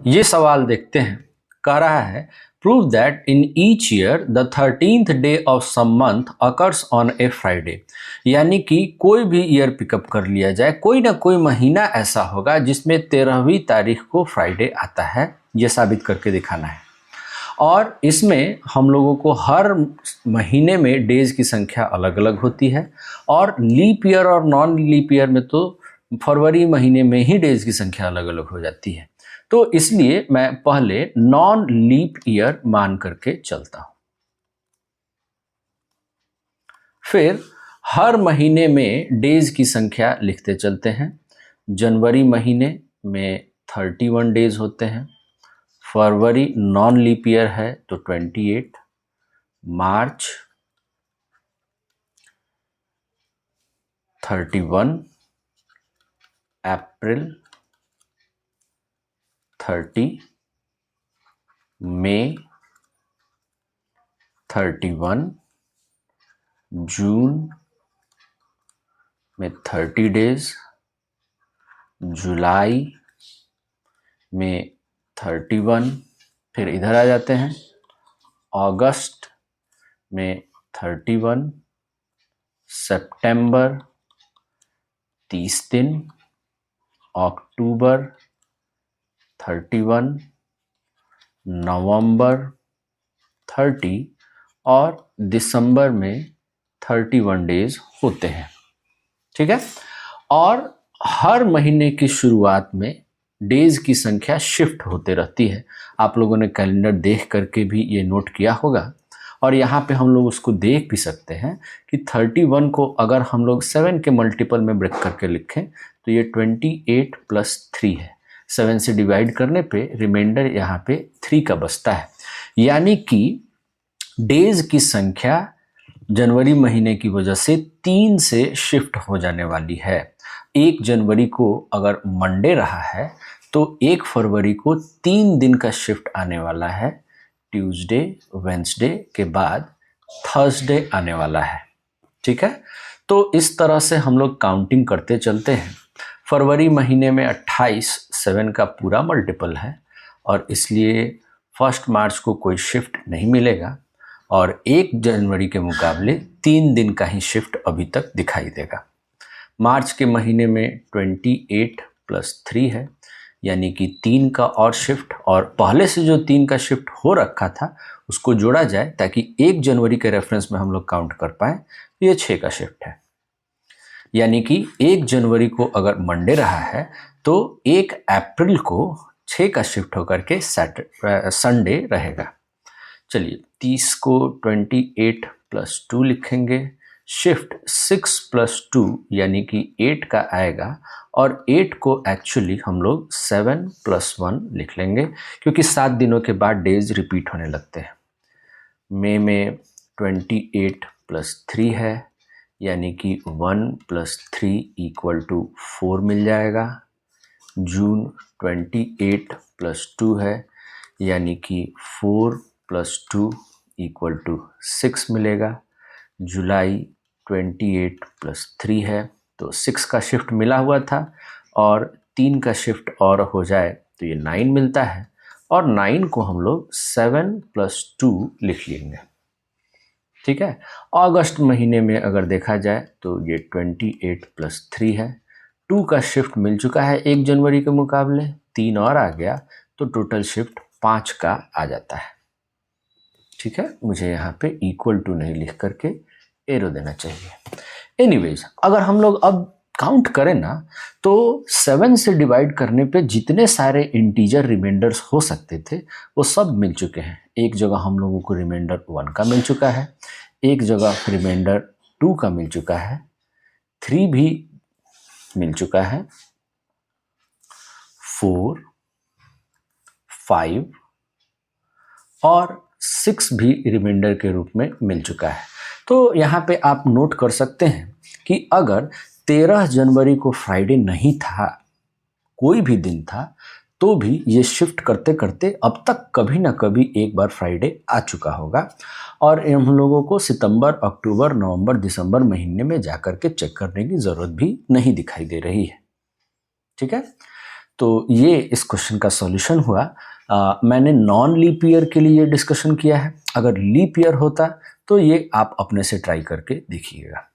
ये सवाल देखते हैं। कह रहा है prove that in each year the 13th day of some month occurs on a Friday. यानी कि कोई भी ईयर पिकअप कर लिया जाए, कोई ना कोई महीना ऐसा होगा जिसमें 13वीं तारीख को फ्राइडे आता है। ये साबित करके दिखाना है। और इसमें हम लोगों को हर महीने में डेज की संख्या अलग अलग होती है, और लीप ईयर और नॉन लीप ईयर में तो फरवरी महीने में ही डेज की संख्या अलग अलग हो जाती है। तो इसलिए मैं पहले नॉन लीप ईयर मान करके चलता हूं। फिर हर महीने में डेज की संख्या लिखते चलते हैं। जनवरी महीने में 31 डेज होते हैं। फरवरी नॉन लीप ईयर है तो 28, मार्च 31, अप्रैल 30, मई 31, जून में 30 डेज, जुलाई में 31, फिर इधर आ जाते हैं अगस्त में 31, सितंबर 30 दिन, अक्टूबर 31, नवंबर 30 और दिसंबर में 31 डेज होते हैं। ठीक है। और हर महीने की शुरुआत में डेज की संख्या शिफ्ट होते रहती है। आप लोगों ने कैलेंडर देख करके भी ये नोट किया होगा, और यहाँ पे हम लोग उसको देख भी सकते हैं कि 31 को अगर हम लोग 7 के मल्टीपल में ब्रेक करके लिखें तो ये 28 + 3 है। 7 से डिवाइड करने पे रिमाइंडर यहाँ पे 3 का बचता है। यानी कि डेज की संख्या जनवरी महीने की वजह से 3 से शिफ्ट हो जाने वाली है। 1 जनवरी को अगर मंडे रहा है तो 1 फरवरी को 3 दिन का शिफ्ट आने वाला है। ट्यूसडे, वेंसडे के बाद थर्सडे आने वाला है। ठीक है। तो इस तरह से हम लोग काउंटिंग करते चलते हैं। फरवरी महीने में 28 7 का पूरा मल्टीपल है, और इसलिए 1 मार्च को कोई शिफ्ट नहीं मिलेगा, और 1 जनवरी के मुकाबले 3 दिन का ही शिफ्ट अभी तक दिखाई देगा। मार्च के महीने में 28 + 3 है, यानी कि 3 का और शिफ्ट, और पहले से जो 3 का शिफ्ट हो रखा था उसको जोड़ा जाए ताकि 1 जनवरी के रेफरेंस में हम लोग काउंट कर पाएँ। तो ये 6 का शिफ्ट है। यानी कि 1 जनवरी को अगर मंडे रहा है तो 1 अप्रैल को 6 का शिफ्ट होकर के संडे रहेगा। चलिए 30 को 28 + 2 लिखेंगे। शिफ्ट 6 + 2 यानी कि 8 का आएगा, और 8 को एक्चुअली हम लोग 7 + 1 लिख लेंगे, क्योंकि 7 दिनों के बाद डेज रिपीट होने लगते हैं। मई में 28 + 3 है, यानी कि 1 + 3 = 4 मिल जाएगा। जून 28 + 2 है, यानी कि 4 + 2 = 6 मिलेगा। जुलाई 28 + 3 है, तो 6 का शिफ्ट मिला हुआ था, और 3 का शिफ्ट और हो जाए तो ये 9 मिलता है, और 9 को हम लोग 7 + 2 लिख लेंगे। ठीक है। अगस्त महीने में अगर देखा जाए तो ये 28 + 3 है। 2 का शिफ्ट मिल चुका है 1 जनवरी के मुकाबले, 3 और आ गया तो टोटल शिफ्ट 5 का आ जाता है। ठीक है। मुझे यहाँ पे = नहीं लिख करके एरो देना चाहिए। एनीवेज, अगर हम लोग अब काउंट करें ना तो 7 से डिवाइड करने पे जितने सारे इंटीजर रिमाइंडर्स हो सकते थे वो सब मिल चुके हैं। एक जगह हम लोगों को रिमाइंडर 1 का मिल चुका है, एक जगह रिमाइंडर 2 का मिल चुका है, 3 भी मिल चुका है, 4, 5 और 6 भी रिमाइंडर के रूप में मिल चुका है। तो यहाँ पे आप नोट कर सकते हैं कि अगर 13 जनवरी को फ्राइडे नहीं था, कोई भी दिन था, तो भी ये शिफ्ट करते करते अब तक कभी ना कभी एक बार फ्राइडे आ चुका होगा, और हम लोगों को सितंबर, अक्टूबर, नवंबर, दिसंबर महीने में जाकर के चेक करने की ज़रूरत भी नहीं दिखाई दे रही है। ठीक है। तो ये इस क्वेश्चन का सॉल्यूशन हुआ। मैंने नॉन लीप ईयर के लिए डिस्कशन किया है, अगर लीप ईयर होता तो ये आप अपने से ट्राई करके देखिएगा।